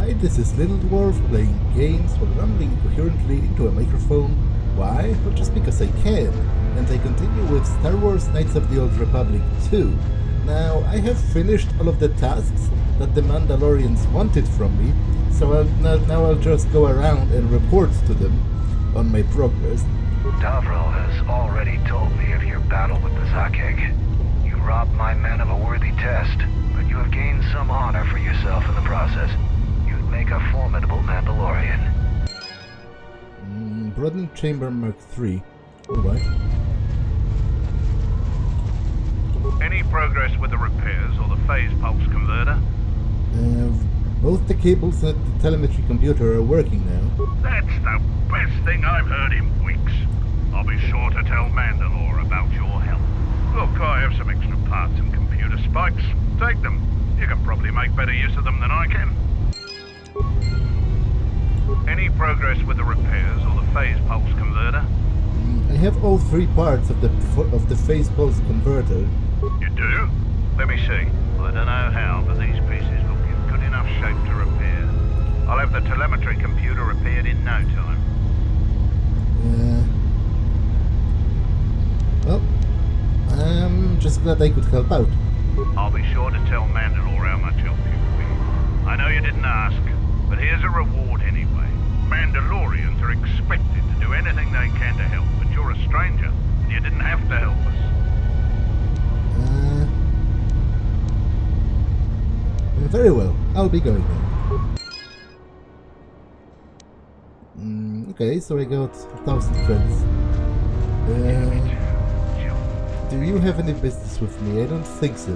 Hi, this is Little Dwarf playing games while rambling incoherently into a microphone. Why? Well, just because I can. And I continue with Star Wars Knights of the Old Republic 2. Now, I have finished all of the tasks that the Mandalorians wanted from me, so now I'll just go around and report to them on my progress. Davril has already told me of your battle with the Zakeg. You robbed my men of a worthy test, but you have gained some honor for yourself in the process. You'd make a formidable Mandalorian. Broadened Chamber Mark III. Alright. Any progress with the repairs or the phase pulse converter? Both the cables and the telemetry computer are working now. That's the best thing I've heard in weeks. I'll be sure to tell Mandalore about your help. Look, I have some extra parts and computer spikes. Take them. You can probably make better use of them than I can. Any progress with the repairs or the phase pulse converter? I have all three parts of the phase pulse converter. You do? Let me see. I don't know how, but these pieces look in good enough shape to repair. I'll have the telemetry computer repaired in no time. Well, I'm just glad I could help out. I'll be sure to tell Mandalore how much help you've been. I know you didn't ask, but here's a reward anyway. Mandalorians are expected to do anything they can to help, but you're a stranger, and you didn't have to help us. Very well, I'll be going then. Okay, so I got 1,000 credits. Do you have any business with me? I don't think so.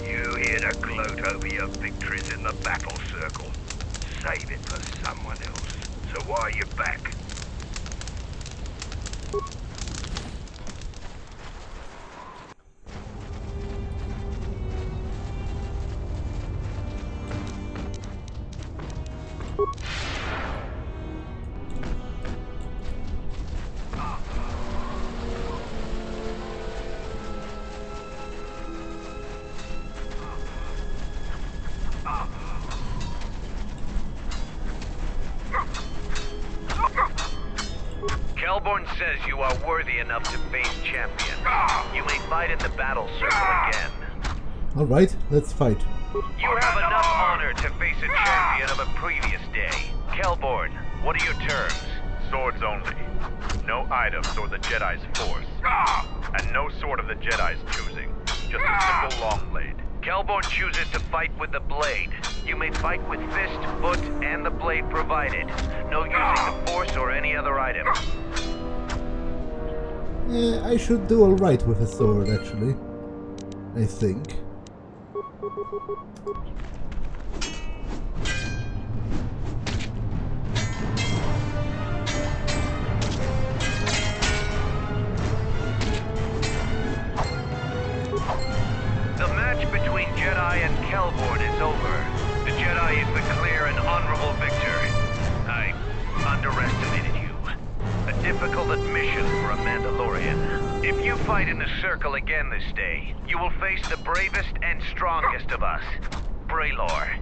You here to gloat over your victories in the battle circle. Save it for someone else. So why are you back? Says you are worthy enough to face champion. You may fight in the battle circle again. Alright, let's fight. You have enough honor to face a champion of a previous day. Kelborn, what are your terms? Swords only. No items or the Jedi's force. And no sword of the Jedi's choosing. Just a simple long blade. Kelborn chooses to fight with the blade. You may fight with fist, foot, and the blade provided. No using the force or any other item. Yeah, I should do alright with a sword, actually. I think. The match between Jedi and Kelborn is over. The Jedi is the clear and honorable victor. I underestimated you. A difficult admission for a Mandalorian. If you fight in the circle again this day, you will face the bravest and strongest of us, Braylor.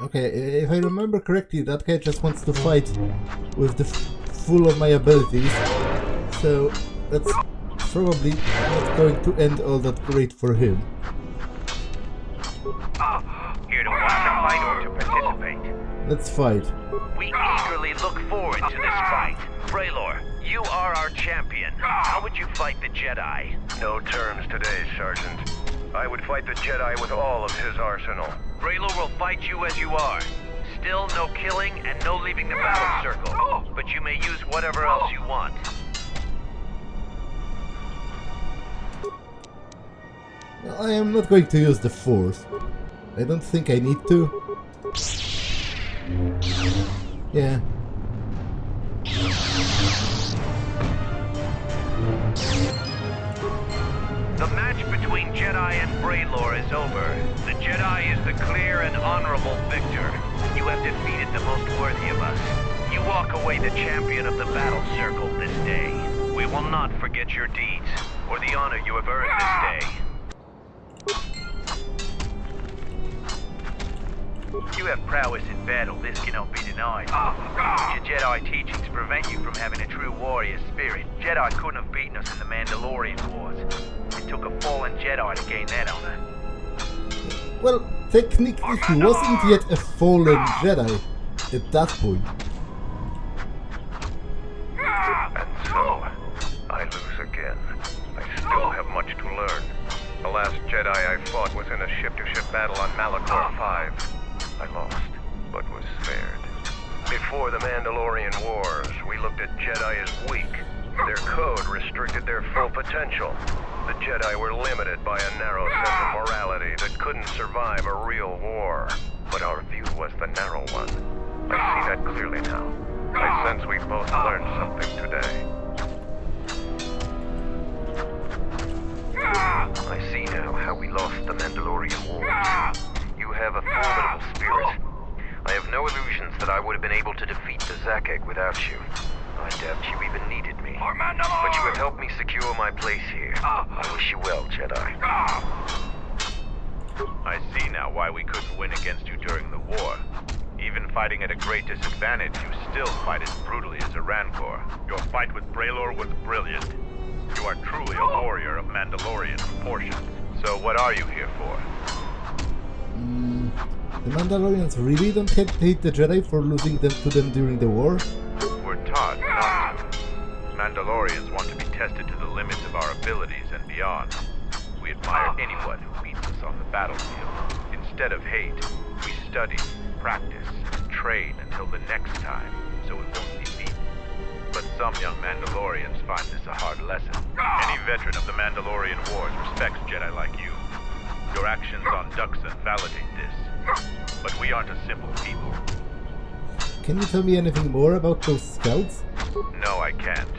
Okay, if I remember correctly, that guy just wants to fight with the full of my abilities, so that's probably not going to end all that great for him. Here to watch a fight or to participate? Let's fight. We eagerly look forward to this fight. Braylor, you are our champion. How would you fight the Jedi? No terms today, Sergeant. I would fight the Jedi with all of his arsenal. Braylor will fight you as you are. Still no killing and no leaving the battle circle. But you may use whatever else you want. Well, I am not going to use the Force. I don't think I need to. Yeah. The match between Jedi and Braylor is over. The Jedi is the clear and honorable victor. You have defeated the most worthy of us. You walk away the champion of the battle circle this day. We will not forget your deeds, or the honor you have earned this day. You have prowess in battle, this cannot be denied. But your Jedi teachings prevent you from having a true warrior spirit. Jedi couldn't have beaten us in the Mandalorian Wars. It took a fallen Jedi to gain that honor. Well, technically he wasn't yet a fallen Jedi at that point. And so, I lose again. I still have much to learn. The last Jedi I fought was in a ship-to-ship battle on Malachor 5. I lost, but was spared. Before the Mandalorian Wars, we looked at Jedi as weak. Their code restricted their full potential. The Jedi were limited by a narrow sense of morality that couldn't survive a real war. But our view was the narrow one. I see that clearly now. I sense we both learned something today. I see now how we lost the Mandalorian Wars. You have a formidable spirit. I have no illusions that I would have been able to defeat the Zakheg without you. I doubt you even needed me. But you have helped me secure my place here. I wish you well, Jedi. I see now why we couldn't win against you during the war. Even fighting at a great disadvantage, you still fight as brutally as a Rancor. Your fight with Braylor was brilliant. You are truly a warrior of Mandalorian proportions. So what are you here for? The Mandalorians really don't hate the Jedi for losing them to them during the war? We're taught not to. Mandalorians want to be tested to the limits of our abilities and beyond. We admire anyone who beats us on the battlefield. Instead of hate, we study, practice, and train until the next time, so it won't be beaten. But some young Mandalorians find this a hard lesson. Any veteran of the Mandalorian Wars respects Jedi like you. Your actions on Duxon validate this. But we aren't a simple people. Can you tell me anything more about those scouts? No, I can't.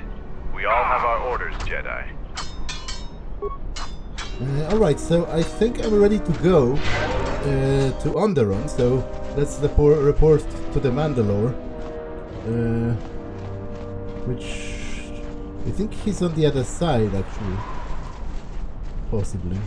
We all have our orders, Jedi. Alright, so I think I'm ready to go to Onderon, so let's report to the Mandalore. Which I think he's on the other side, actually. Possibly.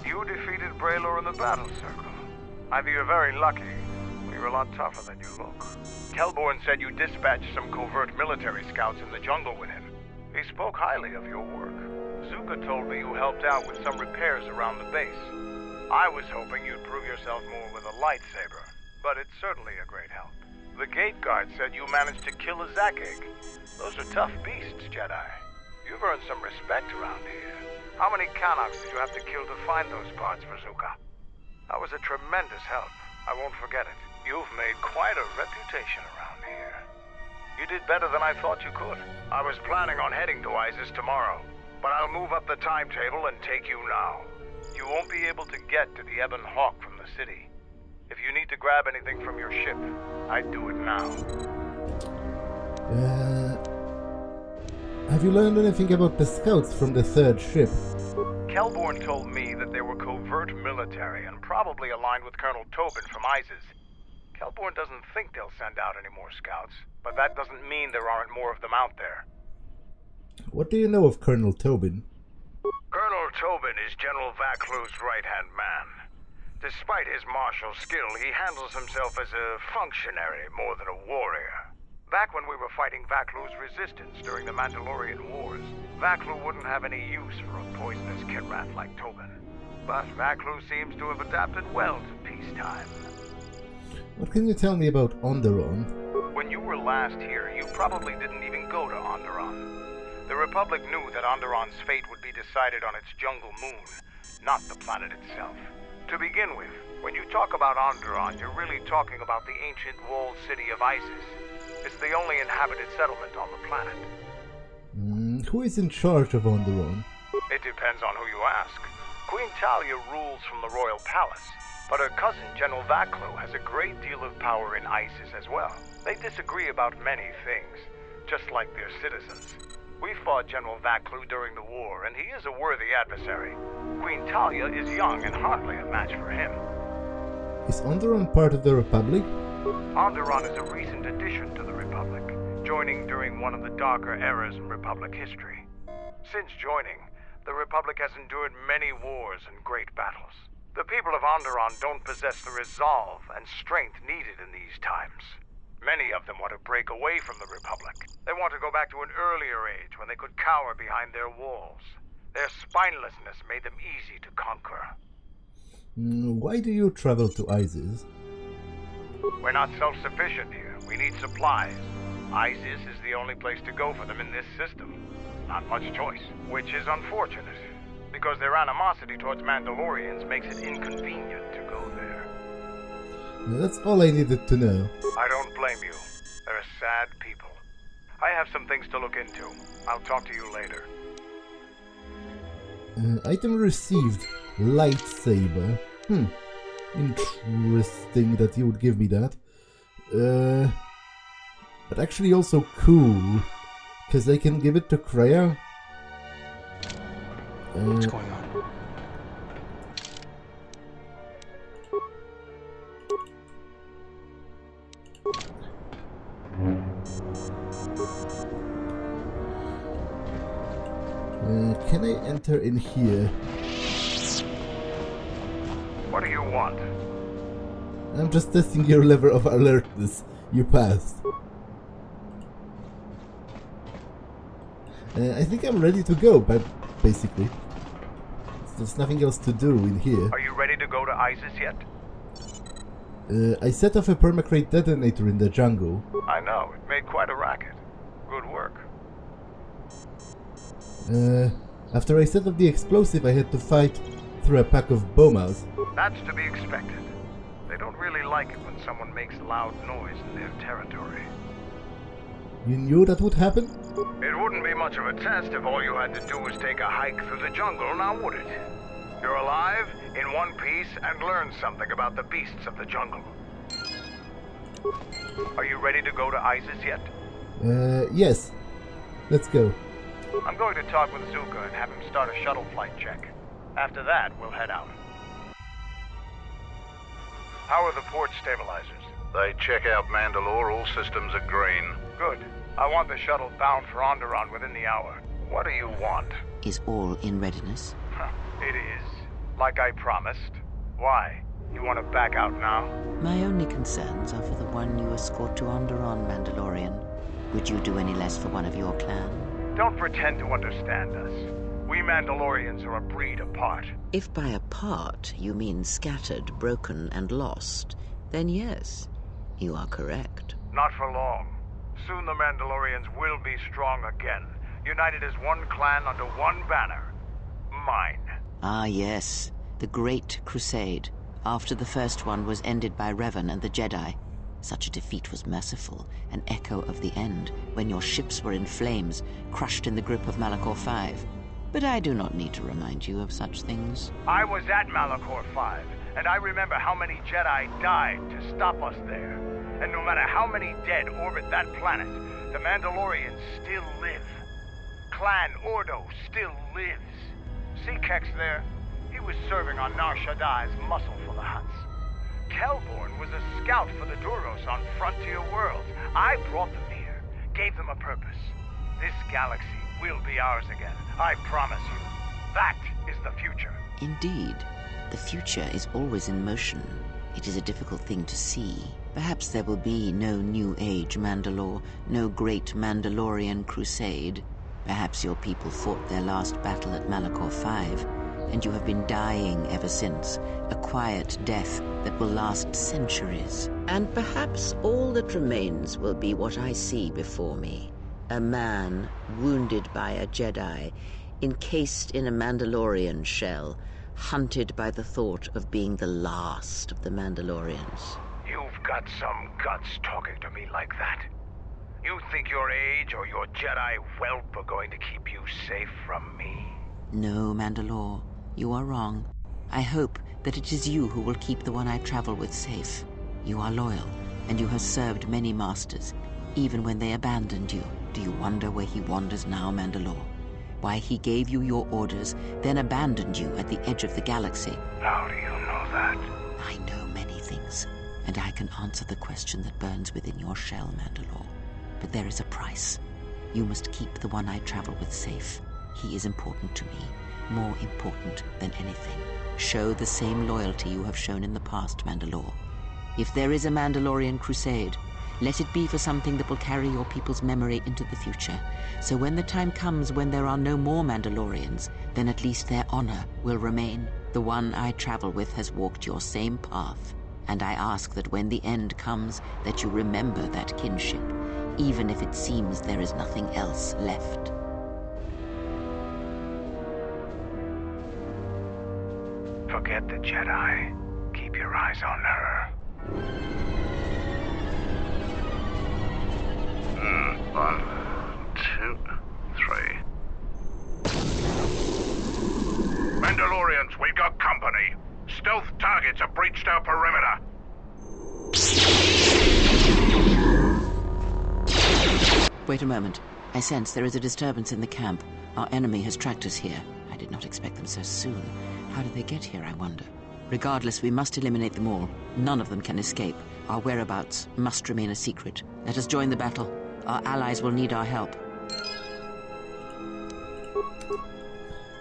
You defeated Braylor in the battle circle. Either you're very lucky, or you're a lot tougher than you look. Kelborn said you dispatched some covert military scouts in the jungle with him. He spoke highly of your work. Zuka told me you helped out with some repairs around the base. I was hoping you'd prove yourself more with a lightsaber, but it's certainly a great help. The gate guard said you managed to kill a Zakheg. Those are tough beasts, Jedi. You've earned some respect around here. How many Kanaks did you have to kill to find those parts for Zuka? That was a tremendous help. I won't forget it. You've made quite a reputation around here. You did better than I thought you could. I was planning on heading to Iziz tomorrow, but I'll move up the timetable and take you now. You won't be able to get to the Ebon Hawk from the city. If you need to grab anything from your ship, I'd do it now. Have you learned anything about the scouts from the third ship? Kelborn told me that they were covert military and probably aligned with Colonel Tobin from Iziz. Kelborn doesn't think they'll send out any more scouts, but that doesn't mean there aren't more of them out there. What do you know of Colonel Tobin? Colonel Tobin is General Vaklu's right-hand man. Despite his martial skill, he handles himself as a functionary more than a warrior. Back when we were fighting Vaklu's resistance during the Mandalorian Wars, Vaklu wouldn't have any use for a poisonous Kitrat like Tobin. But Vaklu seems to have adapted well to peacetime. What can you tell me about Onderon? When you were last here, you probably didn't even go to Onderon. The Republic knew that Onderon's fate would be decided on its jungle moon, not the planet itself. To begin with, when you talk about Onderon, you're really talking about the ancient walled city of Iziz. It's the only inhabited settlement on the planet. Who is in charge of Onderon? It depends on who you ask. Queen Talia rules from the royal palace, but her cousin, General Vaklu, has a great deal of power in Iziz as well. They disagree about many things, just like their citizens. We fought General Vaklu during the war, and he is a worthy adversary. Queen Talia is young and hardly a match for him. Is Onderon part of the Republic? Onderon is a recent addition to the Republic, joining during one of the darker eras in Republic history. Since joining, the Republic has endured many wars and great battles. The people of Onderon don't possess the resolve and strength needed in these times. Many of them want to break away from the Republic. They want to go back to an earlier age when they could cower behind their walls. Their spinelessness made them easy to conquer. Why do you travel to Iziz? We're not self-sufficient here. We need supplies. Iziz is the only place to go for them in this system. Not much choice, which is unfortunate, because their animosity towards Mandalorians makes it inconvenient to go there. That's all I needed to know. I don't blame you. They're sad people. I have some things to look into. I'll talk to you later. Item received. Lightsaber. Interesting that you would give me that. But actually also cool, because I can give it to Kreia. What's going on? Can I enter in here? What do you want? I'm just testing your level of alertness. You passed. I think I'm ready to go, but basically. There's nothing else to do in here. Are you ready to go to Iziz yet? I set off a permacrate detonator in the jungle. I know, it made quite a racket. Good work. After I set off the explosive, I had to fight through a pack of bomas. That's to be expected. They don't really like it when someone makes loud noise in their territory. You knew that would happen? It wouldn't be much of a test if all you had to do was take a hike through the jungle, now would it? You're alive, in one piece, and learn something about the beasts of the jungle. Are you ready to go to Iziz yet? Yes. Let's go. I'm going to talk with Zuka and have him start a shuttle flight check. After that, we'll head out. How are the port stabilizers? They check out Mandalore, all systems are green. Good. I want the shuttle bound for Onderon within the hour. What do you want? Is all in readiness? It is. Like I promised. Why? You want to back out now? My only concerns are for the one you escort to Onderon, Mandalorian. Would you do any less for one of your clan? Don't pretend to understand us. We Mandalorians are a breed apart. If by apart you mean scattered, broken, and lost, then yes, you are correct. Not for long. Soon the Mandalorians will be strong again, united as one clan under one banner. Mine. Ah yes, the Great Crusade, after the first one was ended by Revan and the Jedi. Such a defeat was merciful, an echo of the end, when your ships were in flames, crushed in the grip of Malachor V. But I do not need to remind you of such things. I was at Malachor V, and I remember how many Jedi died to stop us there. And no matter how many dead orbit that planet, the Mandalorians still live. Clan Ordo still lives. See Kex there? He was serving on Nar Shaddai's muscle for the Hutts. Kelborn was a scout for the Duros on Frontier Worlds. I brought them here, gave them a purpose. This galaxy will be ours again, I promise you. That is the future. Indeed. The future is always in motion. It is a difficult thing to see. Perhaps there will be no New Age Mandalore, no great Mandalorian crusade. Perhaps your people fought their last battle at Malachor V, and you have been dying ever since, a quiet death that will last centuries. And perhaps all that remains will be what I see before me. A man wounded by a Jedi, encased in a Mandalorian shell, hunted by the thought of being the last of the Mandalorians. You've got some guts talking to me like that. You think your age or your Jedi whelp are going to keep you safe from me? No, Mandalore, you are wrong. I hope that it is you who will keep the one I travel with safe. You are loyal, and you have served many masters, even when they abandoned you. Do you wonder where he wanders now, Mandalore? Why he gave you your orders, then abandoned you at the edge of the galaxy. How do you know that? I know many things, and I can answer the question that burns within your shell, Mandalore. But there is a price. You must keep the one I travel with safe. He is important to me, more important than anything. Show the same loyalty you have shown in the past, Mandalore. If there is a Mandalorian crusade, let it be for something that will carry your people's memory into the future. So when the time comes when there are no more Mandalorians, then at least their honor will remain. The one I travel with has walked your same path, and I ask that when the end comes, that you remember that kinship, even if it seems there is nothing else left. Forget the Jedi. Keep your eyes on her. 1, 2, 3. Mandalorians, we've got company. Stealth targets have breached our perimeter. Wait a moment. I sense there is a disturbance in the camp. Our enemy has tracked us here. I did not expect them so soon. How did they get here, I wonder? Regardless, we must eliminate them all. None of them can escape. Our whereabouts must remain a secret. Let us join the battle. Our allies will need our help.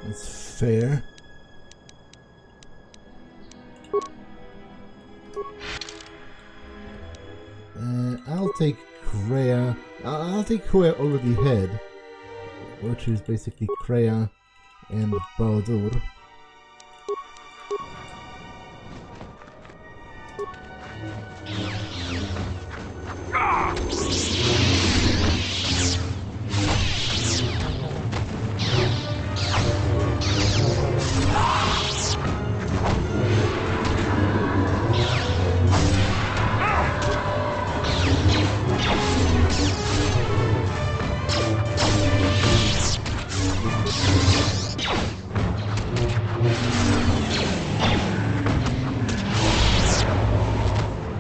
That's fair. I'll take Kreia. I'll take who I already had, which is basically Kreia and Baldur.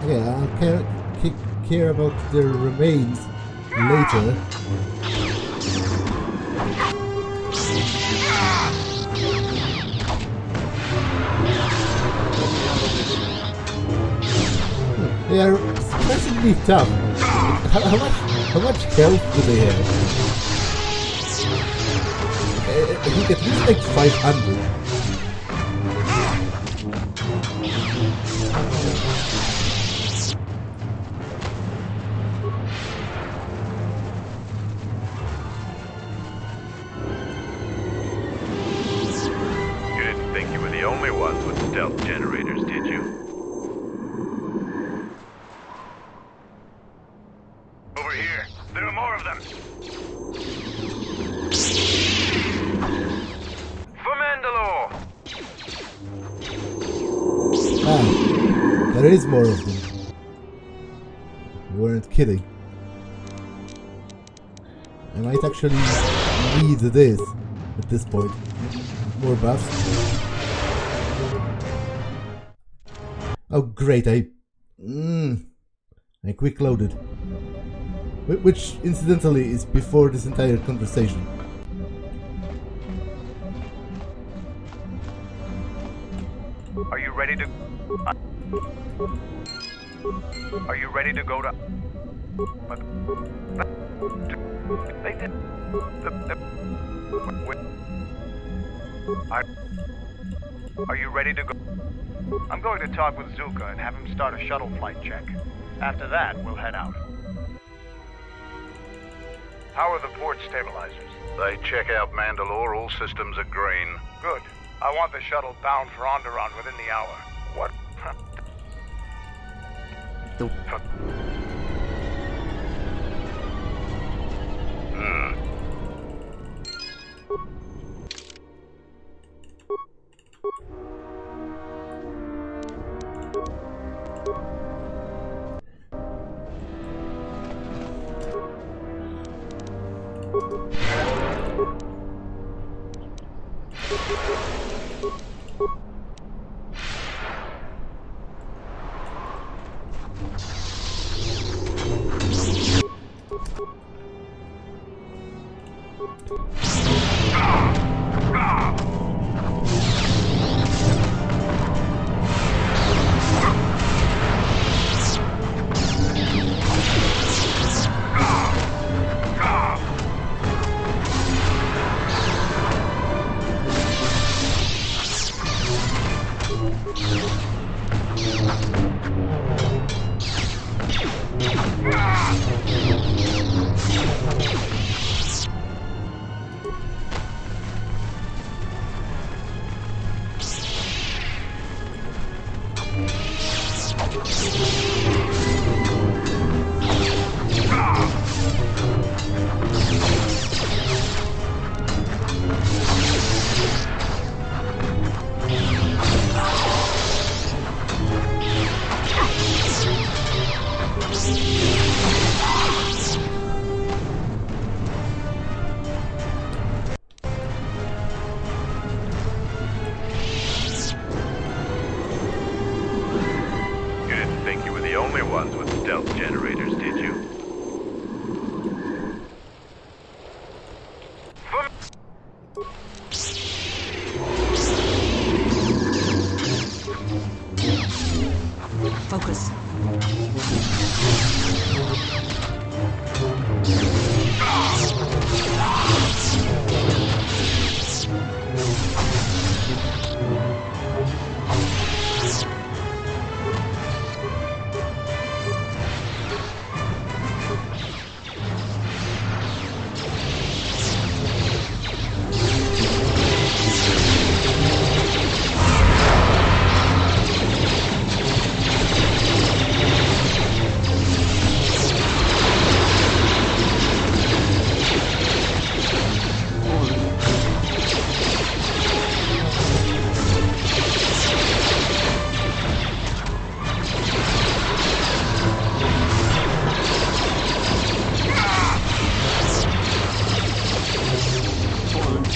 Yeah, I'll care about their remains later. They are surprisingly tough. How much health do they have? I think at least like 500. The only ones with stealth generators, did you? Over here. There are more of them. For Mandalore! Ah, there is more of them. You weren't kidding. I might actually need this at this point. More buffs. Oh great, I quick loaded. Which incidentally is before this entire conversation. Are you ready to... Are you ready to go to... They did... Are you ready to go? I'm going to talk with Zuka and have him start a shuttle flight check. After that, we'll head out. How are the port stabilizers? They check out Mandalore, all systems are green. Good. I want the shuttle bound for Onderon within the hour. What?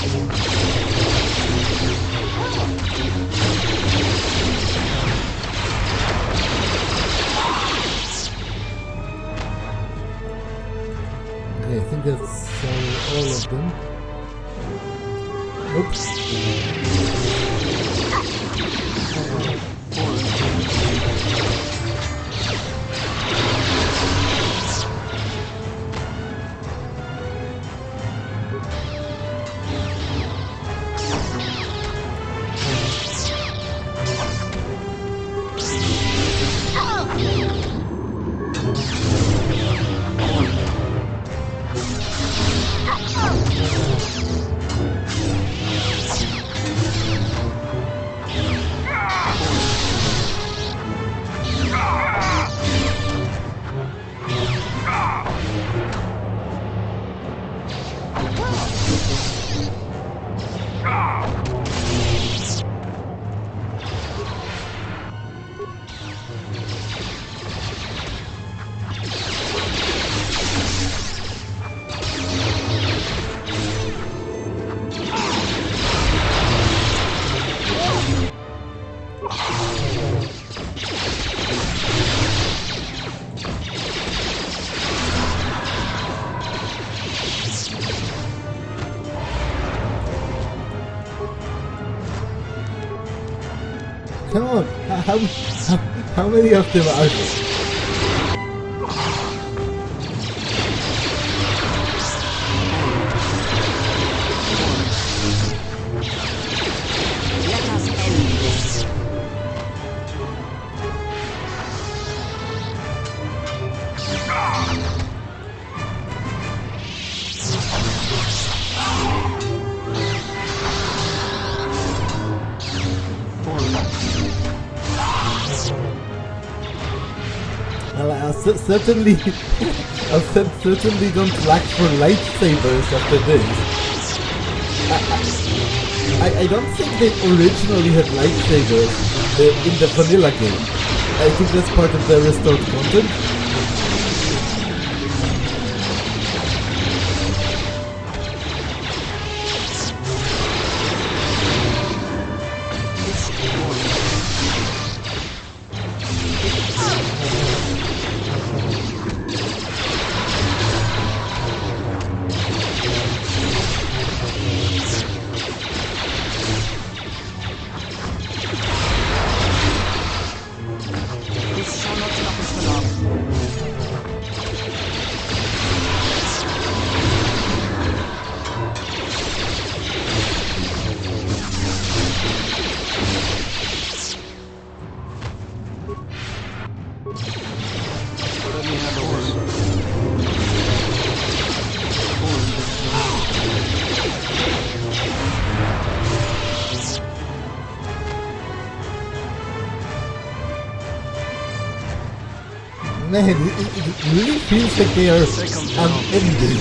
Okay, I think that's all of them. Oops. Come on, how many of them are there? Let us end this. Well, I certainly don't lack for lightsabers after this. I don't think they originally had lightsabers in the vanilla game. I think that's part of the restored content. This shall not stop us for long. Man, it really feels like they are unending.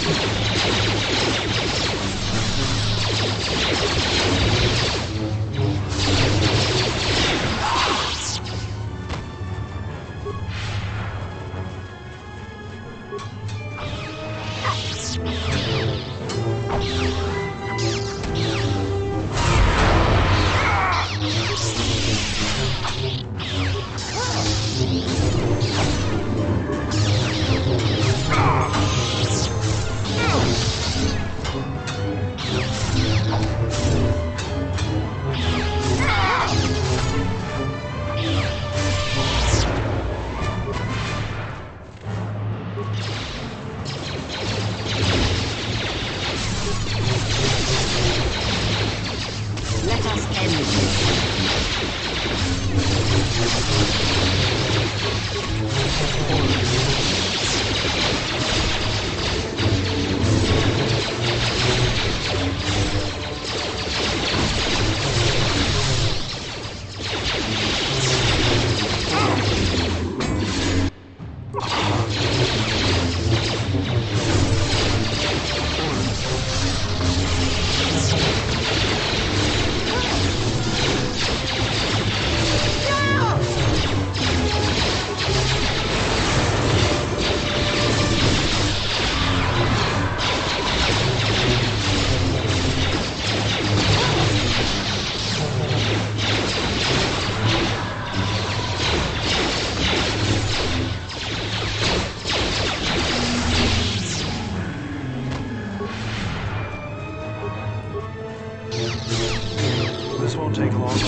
This won't take long.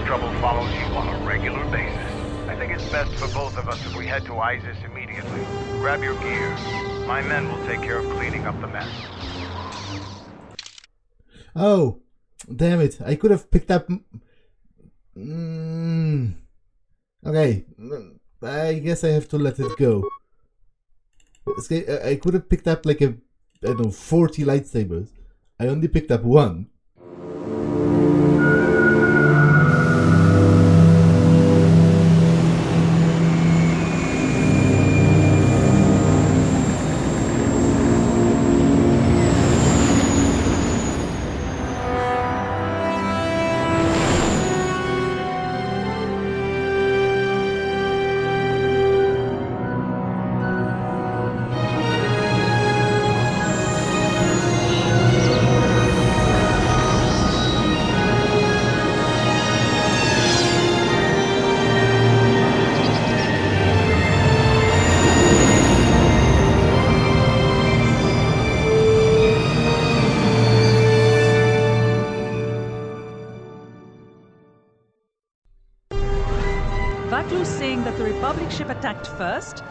trouble follows you on a regular basis. I think it's best for both of us if we head to Iziz immediately. Grab your gear. My men will take care of cleaning up the mess. Oh, damn it. I could have picked up... Okay, I guess I have to let it go. I could have picked up like I don't know, 40 lightsabers. I only picked up one. Saying that the Republic ship attacked first?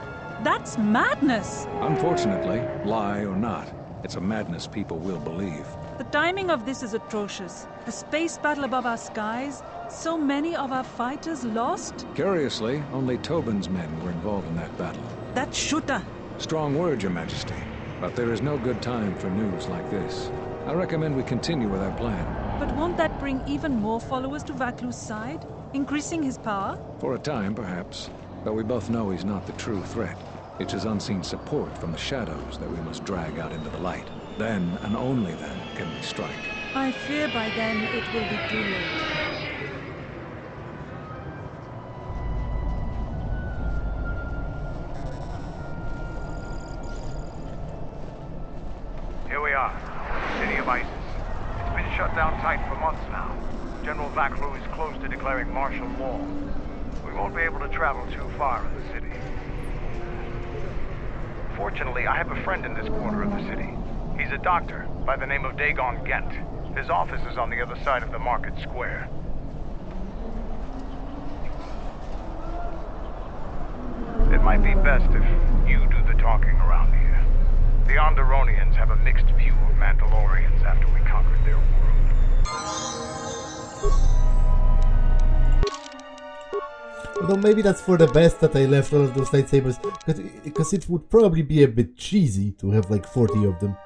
That's madness! Unfortunately, lie or not, it's a madness people will believe. The timing of this is atrocious. A space battle above our skies, so many of our fighters lost? Curiously, only Tobin's men were involved in that battle. That shooter! Strong word, Your Majesty. But there is no good time for news like this. I recommend we continue with our plan. But won't that bring even more followers to Vaklu's side? Increasing his power? For a time, perhaps. But we both know he's not the true threat. It's his unseen support from the shadows that we must drag out into the light. Then, and only then, can we strike. I fear by then it will be too late. Here we are, the city of Iziz. It's been shut down tight for months now. General Vaklu is close to declaring martial law. We won't be able to travel too far in the city. Fortunately, I have a friend in this quarter of the city. He's a doctor by the name of Dagon Gent. His office is on the other side of the market square. It might be best if you do the talking around here. The Onderonians have a mixed view of Mandalorians after we conquered their world. Although maybe that's for the best that I left all of those lightsabers, because it would probably be a bit cheesy to have like 40 of them.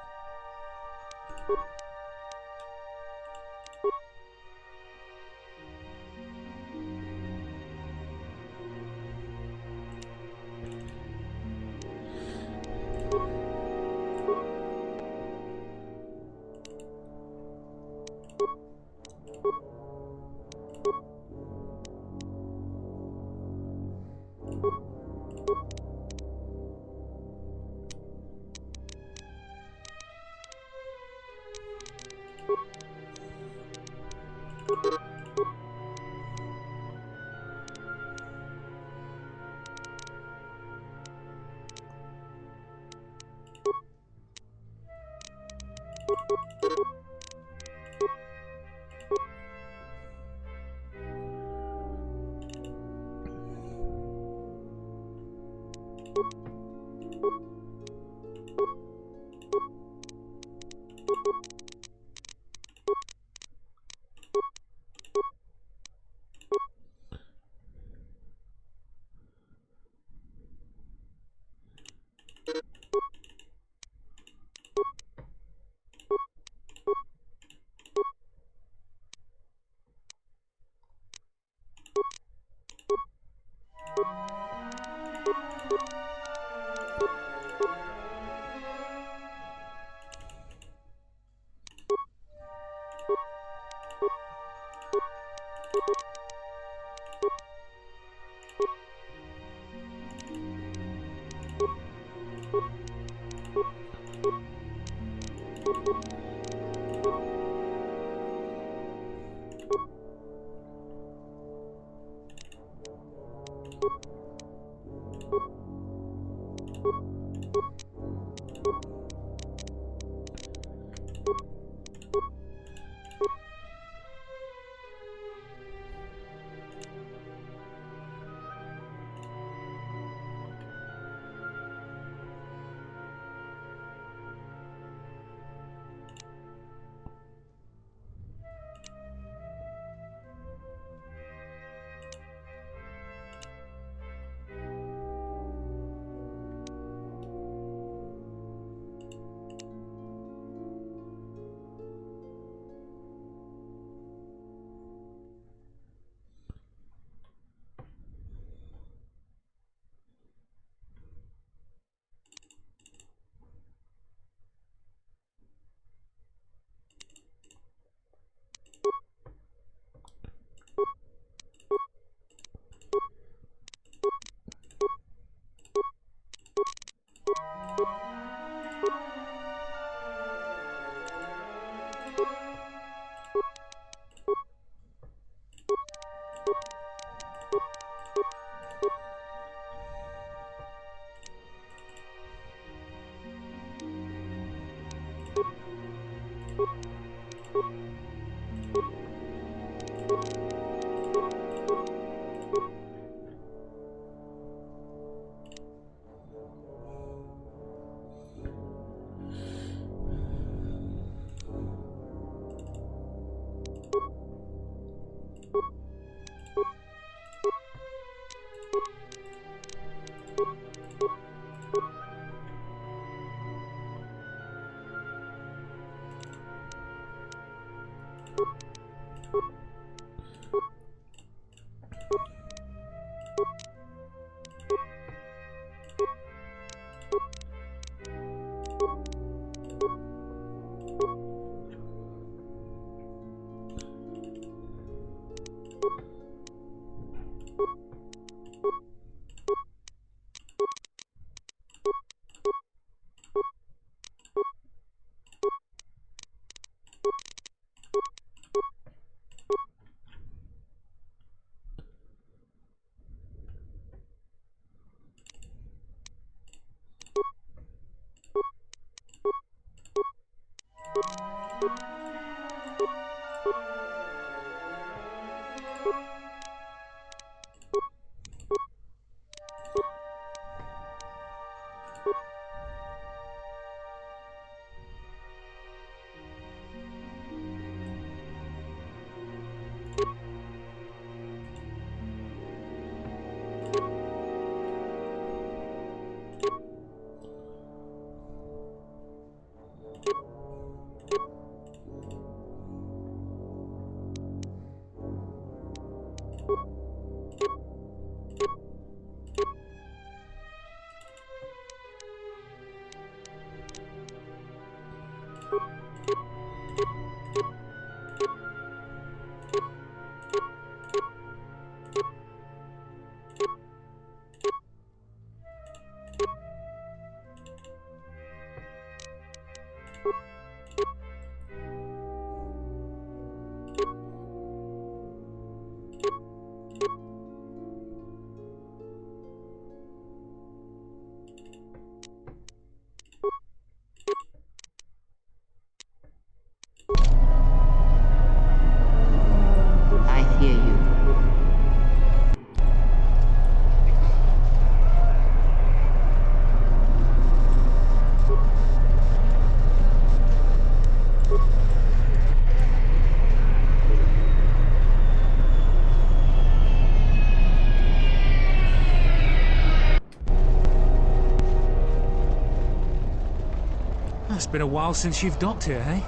It's been a while since you've docked here, eh?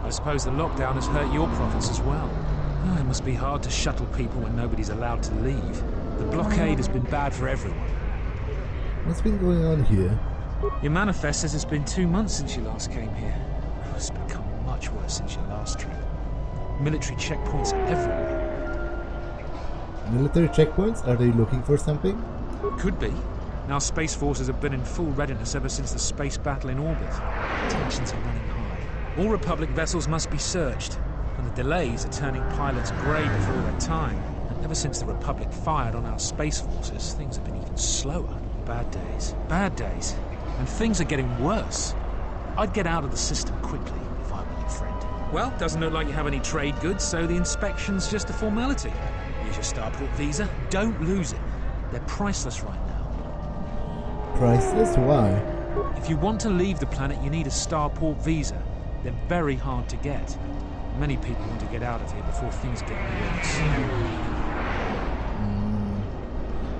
I suppose the lockdown has hurt your profits as well. Oh, it must be hard to shuttle people when nobody's allowed to leave. The blockade has been bad for everyone. What's been going on here? Your manifest says it's been 2 months since you last came here. It's become much worse since your last trip. Military checkpoints are everywhere. Military checkpoints? Are they looking for something? Could be. Our space forces have been in full readiness ever since the space battle in orbit. Tensions are running high. All Republic vessels must be searched, and the delays are turning pilots grey before their time. And ever since the Republic fired on our space forces, things have been even slower. Bad days. Bad days. And things are getting worse. I'd get out of the system quickly if I were your friend. Well, doesn't look like you have any trade goods, so the inspection's just a formality. Here's your starport visa. Don't lose it. They're priceless right now. Priceless? Why? If you want to leave the planet, you need a starport visa. They're very hard to get. Many people want to get out of here before things get worse.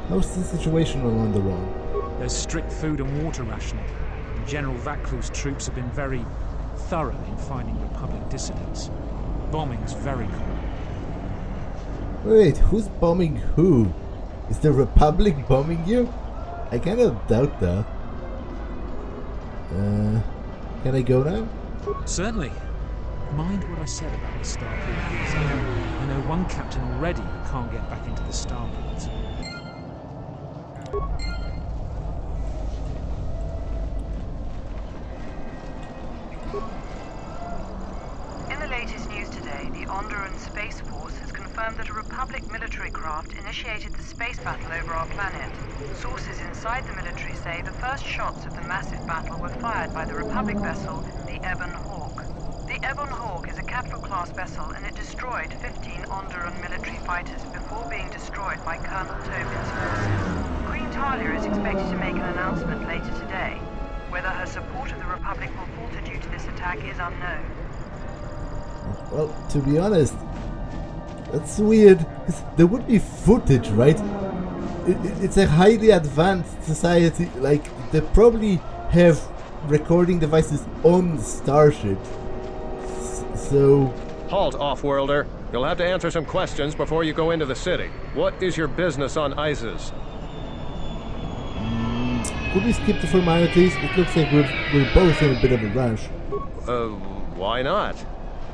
How's the situation on the run? There's strict food and water rationing. General Vaklu's troops have been very thorough in finding Republic dissidents. Bombing's very common. Wait, who's bombing who? Is the Republic bombing you? I kind of doubt that. Can I go now? Certainly. Mind what I said about the starport visa. I know one captain already who can't get back into the starports. In the latest news today, the Onderan Space Force has confirmed that a Republic military craft initiated the space battle over our planet. Sources inside the military say the first shots of the massive battle were fired by the Republic vessel, the Ebon Hawk. The Ebon Hawk is a capital-class vessel, and it destroyed 15 Onderan military fighters before being destroyed by Colonel Tobin's forces. Queen Talia is expected to make an announcement later today. Whether her support of the Republic will falter due to this attack is unknown. Well, to be honest, that's weird, because there would be footage, right? It's a highly advanced society, like, they probably have recording devices on the starship. So... Halt, off-worlder. You'll have to answer some questions before you go into the city. What is your business on Iziz? Could we skip the formalities? It looks like we're both in a bit of a rush. Why not?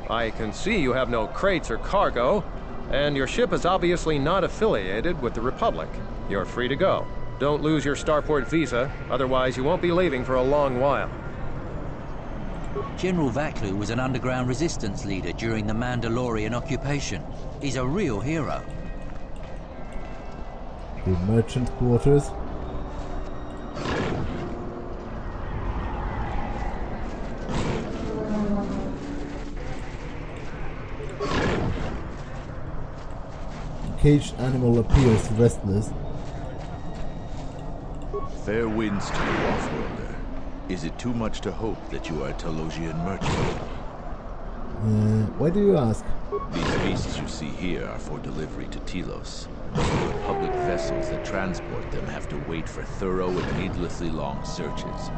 I can see you have no crates or cargo, and your ship is obviously not affiliated with the Republic. You're free to go. Don't lose your starport visa, otherwise you won't be leaving for a long while. General Vaklu was an underground resistance leader during the Mandalorian occupation. He's a real hero. The merchant quarters. Caged animal appears restless. Fair winds to you, off-worlder. Is it too much to hope that you are a Telosian merchant? Why do you ask? These beasts you see here are for delivery to Telos. But the Republic vessels that transport them have to wait for thorough and needlessly long searches.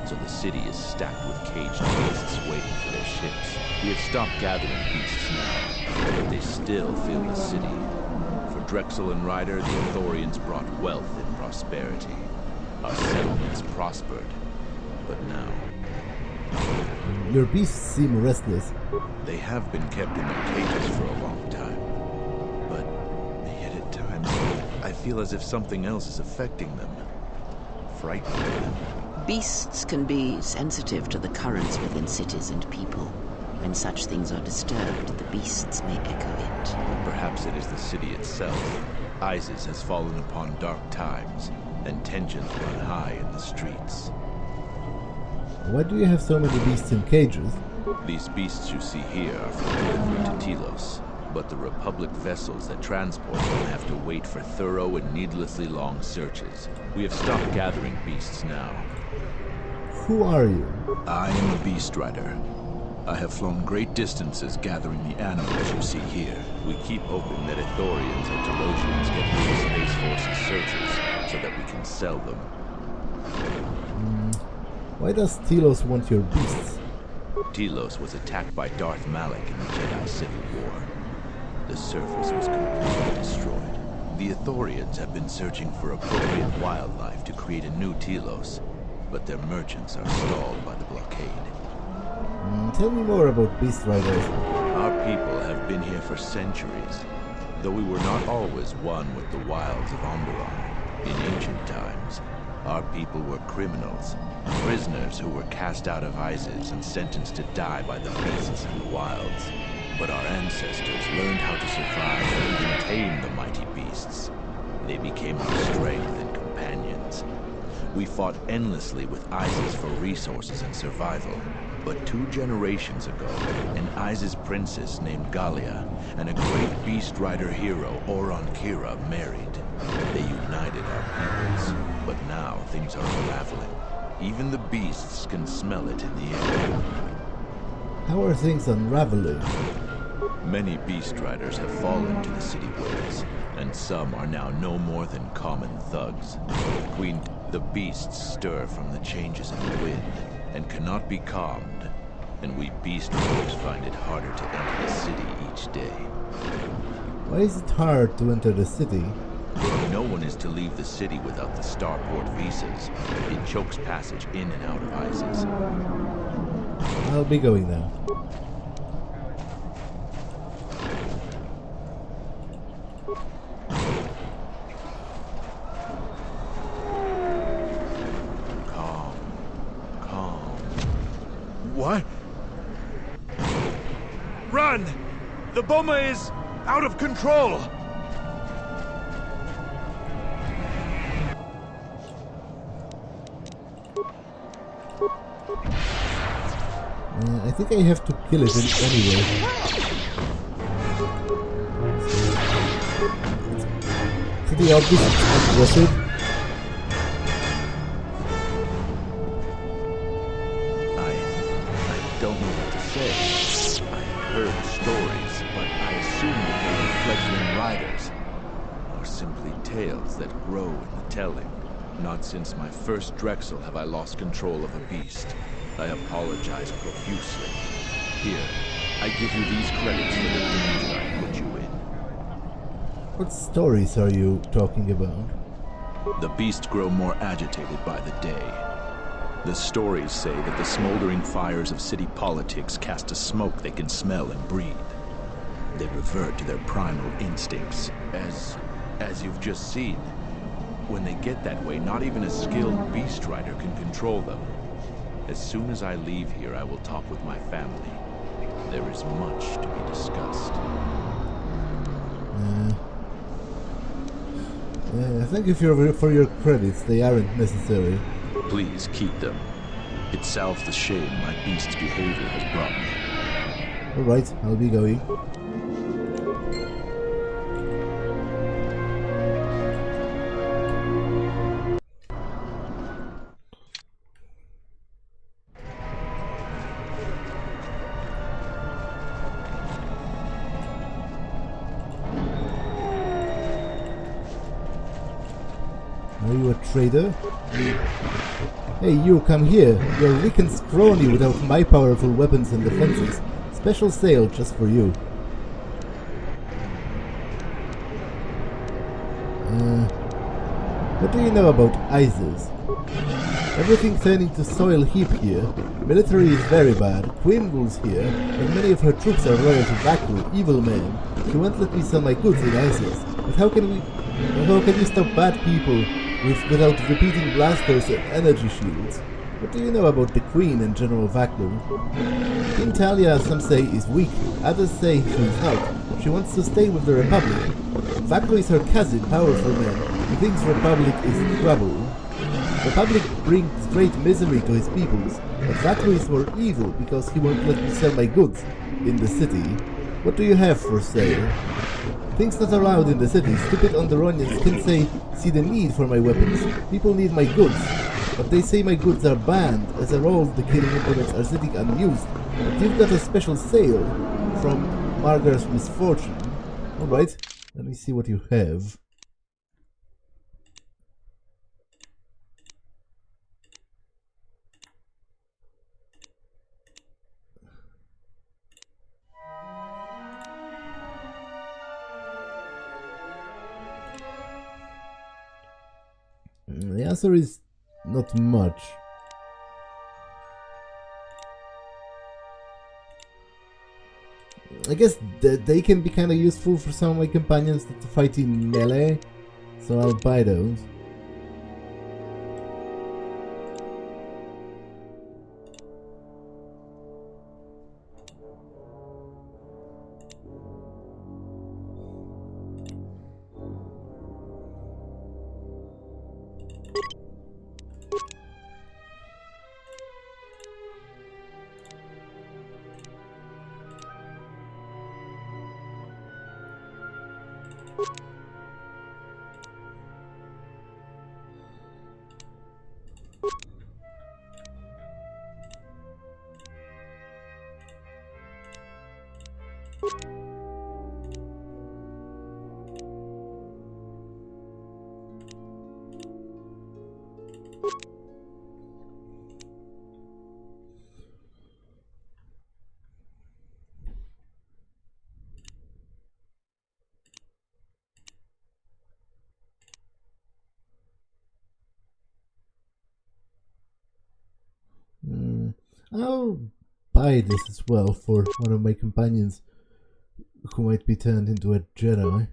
So the city is stacked with caged beasts waiting for their ships. We have stopped gathering beasts now, but they still fill the city. For Drexel and Ryder, the Ithorians brought wealth and prosperity. Our settlements prospered, but now... Your beasts seem restless. They have been kept in their cages for a long time. But yet at times, I feel as if something else is affecting them. Frightening them. Beasts can be sensitive to the currents within cities and people. When such things are disturbed, the beasts may echo it. Perhaps it is the city itself. Iziz has fallen upon dark times, and tensions run high in the streets. Why do you have so many beasts in cages? These beasts you see here are for delivery to Telos, but the Republic vessels that transport them have to wait for thorough and needlessly long searches. We have stopped gathering beasts now. Who are you? I am a beast rider. I have flown great distances gathering the animals you see here. We keep hoping that Ithorians or Telosians get through the Space Force's searches so that we can sell them. Why Why does Telos want your beasts? Telos was attacked by Darth Malak in the Jedi Civil War. The surface was completely destroyed. The Ithorians have been searching for appropriate wildlife to create a new Telos, but their merchants are stalled by the blockade. Tell me more about Beast Riders. Our people have been here for centuries, though we were not always one with the wilds of Onderon. In ancient times, our people were criminals, prisoners who were cast out of Iziz and sentenced to die by the beasts in the wilds. But our ancestors learned how to survive and even tame the mighty beasts. They became our strength and companions. We fought endlessly with Iziz for resources and survival. But 2 generations ago, an Iziz princess named Galia and a great beast rider hero, Oron Kira, married. They united our peoples, but now things are unraveling. Even the beasts can smell it in the air. How are things unraveling? Many beast riders have fallen to the city ways, and some are now no more than common thugs. Queen, the beasts stir from the changes in the wind, and cannot be calmed, and we beast riders find it harder to enter the city each day. Why is it hard to enter the city? No one is to leave the city without the starport visas. It chokes passage in and out of Iziz. I'll be going now. What? Run! The bomber is out of control! I think I have to kill it anyway. It's pretty obvious it's aggressive. I don't know what to say. I heard stories, but I assumed that they were fledgling riders. Or simply tales that grow in the telling. Not since my first Drexel have I lost control of a beast. I apologize profusely. Here, I give you these credits for the danger I put you in. What stories are you talking about? The beasts grow more agitated by the day. The stories say that the smoldering fires of city politics cast a smoke they can smell and breathe. They revert to their primal instincts, as you've just seen. When they get that way, not even a skilled beast rider can control them. As soon as I leave here, I will talk with my family. There is much to be discussed. Thank you for your credits. They aren't necessary. Please keep them. It salves the shame my beast's behavior has brought me. Alright, I'll be going. Are you a traitor? Hey, you, come here. You're weak and scrawny without my powerful weapons and defenses. Special sale just for you. What do you know about Iziz? Everything turning to soil heap here. Military is very bad. Queen rules here, and many of her troops are loyal to Vaklu, evil man. She won't let me sell my goods in Iziz. But how can you stop bad people without repeating blasters and energy shields? What do you know about the Queen and General Vaklu? Queen Talia, some say, is weak. Others say she's not. She wants to stay with the Republic. Vaklu is her cousin, powerful man. He thinks Republic is trouble. Republic brings great misery to his peoples, but Vaklu is more evil because he won't let me sell my goods in the city. What do you have for sale? Things not allowed in the city. Stupid Onderonians can see the need for my weapons. People need my goods, but they say my goods are banned. As a rule, the killing implements are sitting unused. But you've got a special sale from Margar's Misfortune. Alright, let me see what you have. answer is not much. I guess they can be kind of useful for some of my companions to fight in melee, so I'll buy those. I'll buy this as well for one of my companions who might be turned into a Jedi.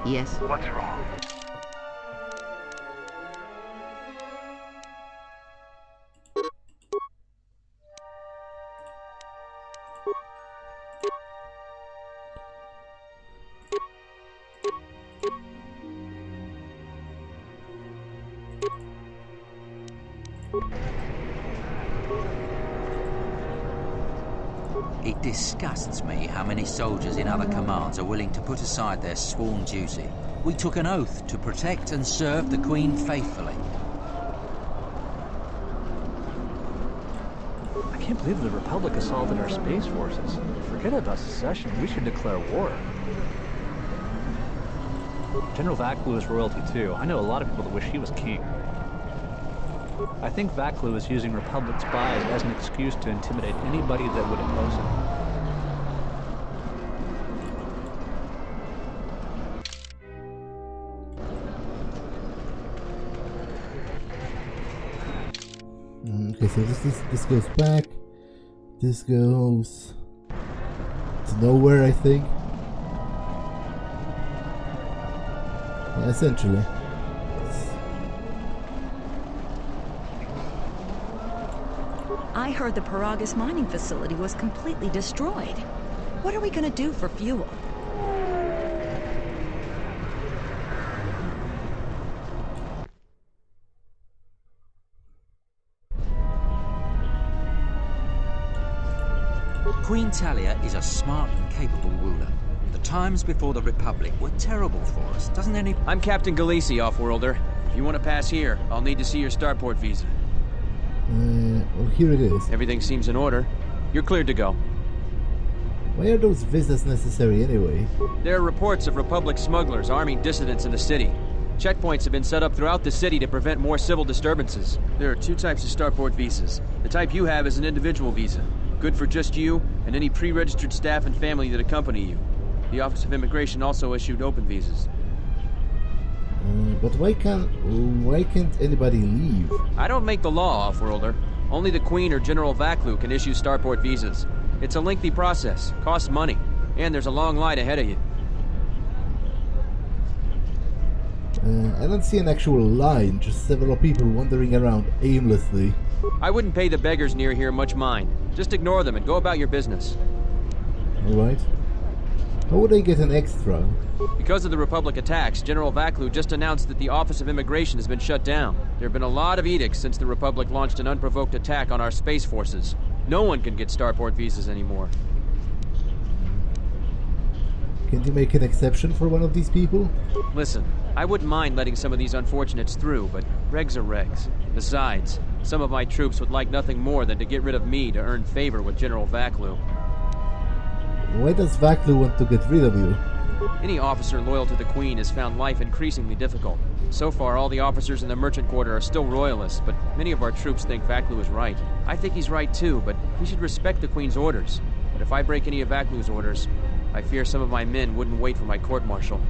Yes? What's wrong? It disgusts me how many soldiers in other commands are willing to put aside their sworn duty. We took an oath to protect and serve the Queen faithfully. I can't believe the Republic assaulted our space forces. Forget about secession, we should declare war. General Vaklu is royalty too. I know a lot of people that wish he was king. I think Vaklu is using Republic spies as an excuse to intimidate anybody that would oppose him. Okay, so this goes back. This goes to nowhere, I think. Yeah, essentially. I heard the Paragus mining facility was completely destroyed. What are we gonna do for fuel? Queen Talia is a smart and capable ruler. The times before the Republic were terrible for us, doesn't any... I'm Captain Galisi, Off-Worlder. If you want to pass here, I'll need to see your starport visa. Well, here it is. Everything seems in order. You're cleared to go. Why are those visas necessary anyway? There are reports of Republic smugglers arming dissidents in the city. Checkpoints have been set up throughout the city to prevent more civil disturbances. There are two types of starport visas. The type you have is an individual visa. Good for just you and any pre-registered staff and family that accompany you. The Office of Immigration also issued open visas. But why can't anybody leave? I don't make the law, Offworlder. Only the Queen or General Vaklu can issue starport visas. It's a lengthy process, costs money, and there's a long line ahead of you. I don't see an actual line, just several people wandering around aimlessly. I wouldn't pay the beggars near here much mind. Just ignore them and go about your business. Alright. How would I get an extra? Because of the Republic attacks, General Vaklu just announced that the Office of Immigration has been shut down. There have been a lot of edicts since the Republic launched an unprovoked attack on our space forces. No one can get starport visas anymore. Can't you make an exception for one of these people? Listen, I wouldn't mind letting some of these unfortunates through, but regs are regs. Besides, some of my troops would like nothing more than to get rid of me to earn favor with General Vaklu. Why does Vaklu want to get rid of you? Any officer loyal to the Queen has found life increasingly difficult. So far, all the officers in the Merchant Quarter are still royalists, but many of our troops think Vaklu is right. I think he's right too, but he should respect the Queen's orders. But if I break any of Vaklu's orders, I fear some of my men wouldn't wait for my court-martial.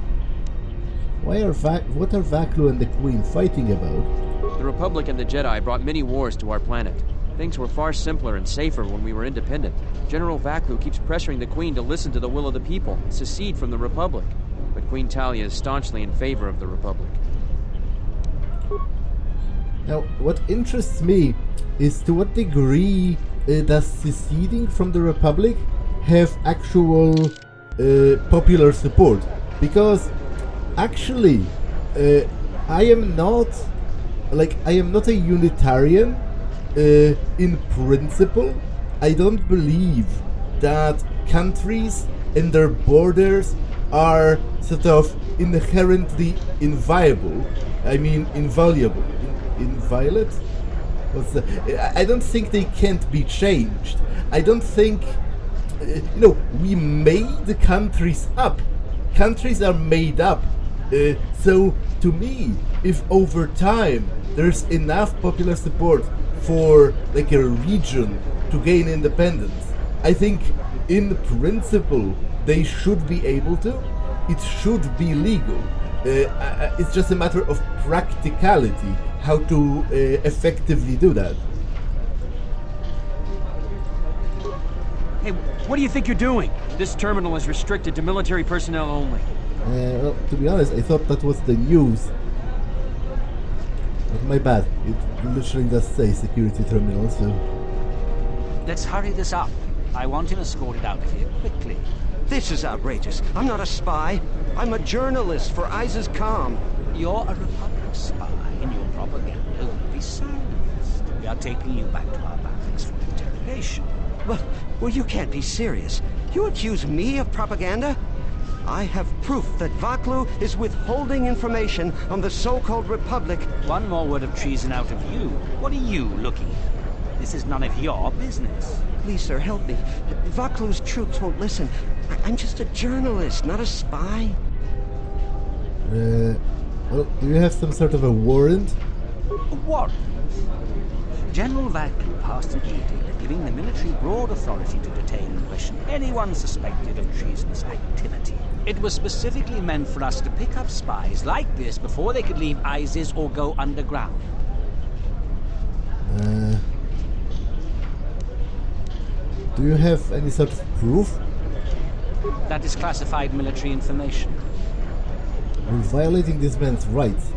What are Vaklu and the Queen fighting about? The Republic and the Jedi brought many wars to our planet. Things were far simpler and safer when we were independent. General Vaklu keeps pressuring the Queen to listen to the will of the people and secede from the Republic. But Queen Talia is staunchly in favor of the Republic. Now, what interests me is to what degree does seceding from the Republic have actual popular support? Because actually, I am not a Unitarian in principle. I don't believe that countries and their borders are sort of inherently inviolable. I mean, inviolate? I don't think they can't be changed. I don't think... we made the countries up. Countries are made up. So, to me, if over time there's enough popular support for like a region to gain independence, I think in principle they should be able to. It should be legal. It's just a matter of practicality, how to effectively do that. Hey, what do you think you're doing? This terminal is restricted to military personnel only. Well, to be honest, I thought that was the news. But my bad. It literally does say security terminal, so... Let's hurry this up. I want him escorted out of here quickly. This is outrageous. I'm not a spy. I'm a journalist for Iziz's comm. You're a Republic spy, and your propaganda will be silenced. We are taking you back to our barracks for interrogation. Well, you can't be serious. You accuse me of propaganda? I have proof that Vaklu is withholding information on the so-called Republic. One more word of treason out of you. What are you looking at? This is none of your business. Please, sir, help me. Vaklu's troops won't listen. I'm just a journalist, not a spy. Well, do you have some sort of a warrant? A warrant? General Vaklu passed an edict giving the military broad authority to detain and question anyone suspected of treasonous activity. It was specifically meant for us to pick up spies like this before they could leave Iziz or go underground. Do you have any sort of proof? That is classified military information. You're violating this man's rights.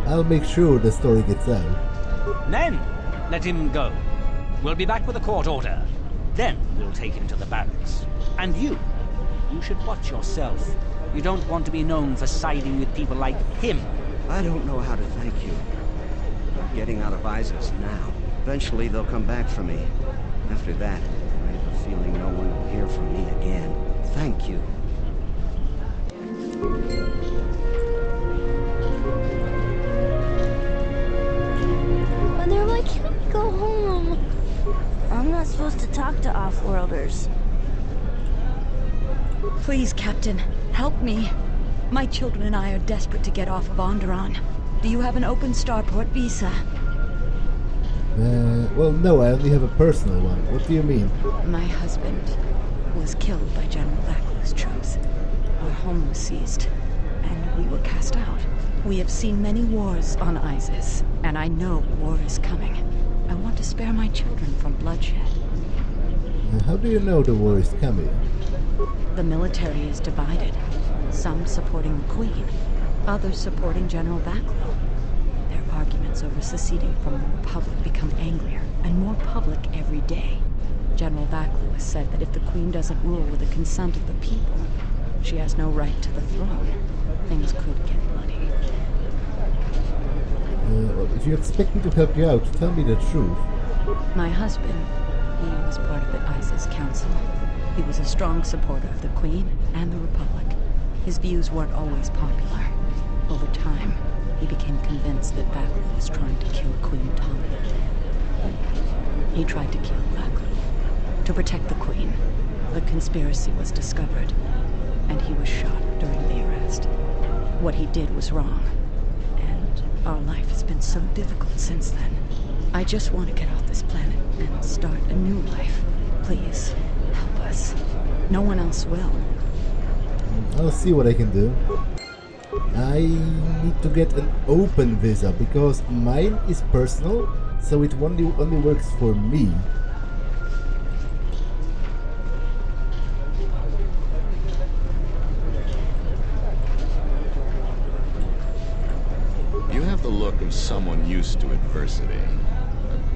I'll make sure the story gets out. Then, let him go. We'll be back with a court order. Then we'll take him to the barracks. And you should watch yourself. You don't want to be known for siding with people like him. I don't know how to thank you. I'm getting out of Iziz now. Eventually they'll come back for me. After that, I have a feeling no one will hear from me again. Thank you. Mother, why can't we go home? I'm not supposed to talk to off-worlders. Please, Captain, help me. My children and I are desperate to get off of Onderon. Do you have an open starport visa? Well, no, I only have a personal one. What do you mean? My husband was killed by General Vaklu's troops. Our home was seized, and we were cast out. We have seen many wars on Iziz, and I know war is coming. I want to spare my children from bloodshed. How do you know the war is coming? The military is divided. Some supporting the Queen, others supporting General Vaklu. Their arguments over seceding from the Republic become angrier and more public every day. General Vaklu has said that if the Queen doesn't rule with the consent of the people, she has no right to the throne. Things could get bloody. If you expect me to help you out, tell me the truth. My husband, he was part of the Iziz Council. He was a strong supporter of the Queen and the Republic. His views weren't always popular. Over time, he became convinced that Vaklu was trying to kill Queen Talia. He tried to kill Vaklu. To protect the Queen, the conspiracy was discovered, and he was shot during the arrest. What he did was wrong, and our life has been so difficult since then. I just want to get off this planet and start a new life. Please, help us. No one else will. I'll see what I can do. I need to get an open visa because mine is personal, so it only works for me. You have the look of someone used to adversity.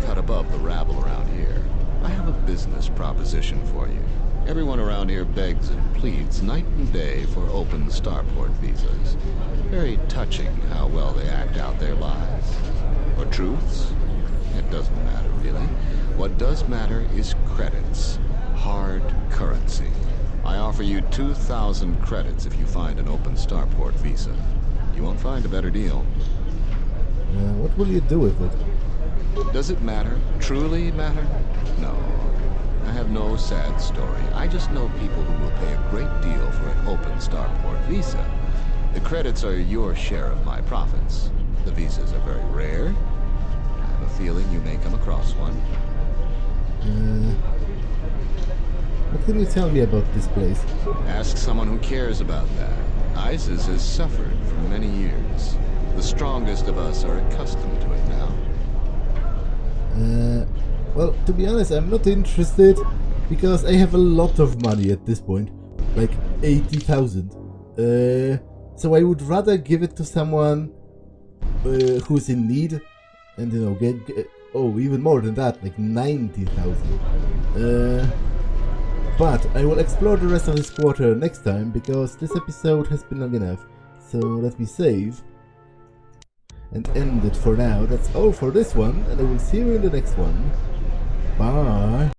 Cut above the rabble around here. I have a business proposition for you. Everyone around here begs and pleads night and day for open starport visas. Very touching how well they act out their lives. For truths? It doesn't matter, really. What does matter is credits. Hard currency. I offer you 2,000 credits if you find an open starport visa. You won't find a better deal. What will you do with it? Does it matter? Truly matter? No. I have no sad story. I just know people who will pay a great deal for an open starport visa. The credits are your share of my profits. The visas are very rare. I have a feeling you may come across one. What can you tell me about this place? Ask someone who cares about that. Iziz has suffered for many years. The strongest of us are accustomed to it now. Well, to be honest, I'm not interested because I have a lot of money at this point, like 80,000. So I would rather give it to someone who's in need, and you know, get even more than that, like 90,000. But I will explore the rest of this quarter next time because this episode has been long enough. So let me save and end it for now. That's all for this one, and I will see you in the next one. Bye!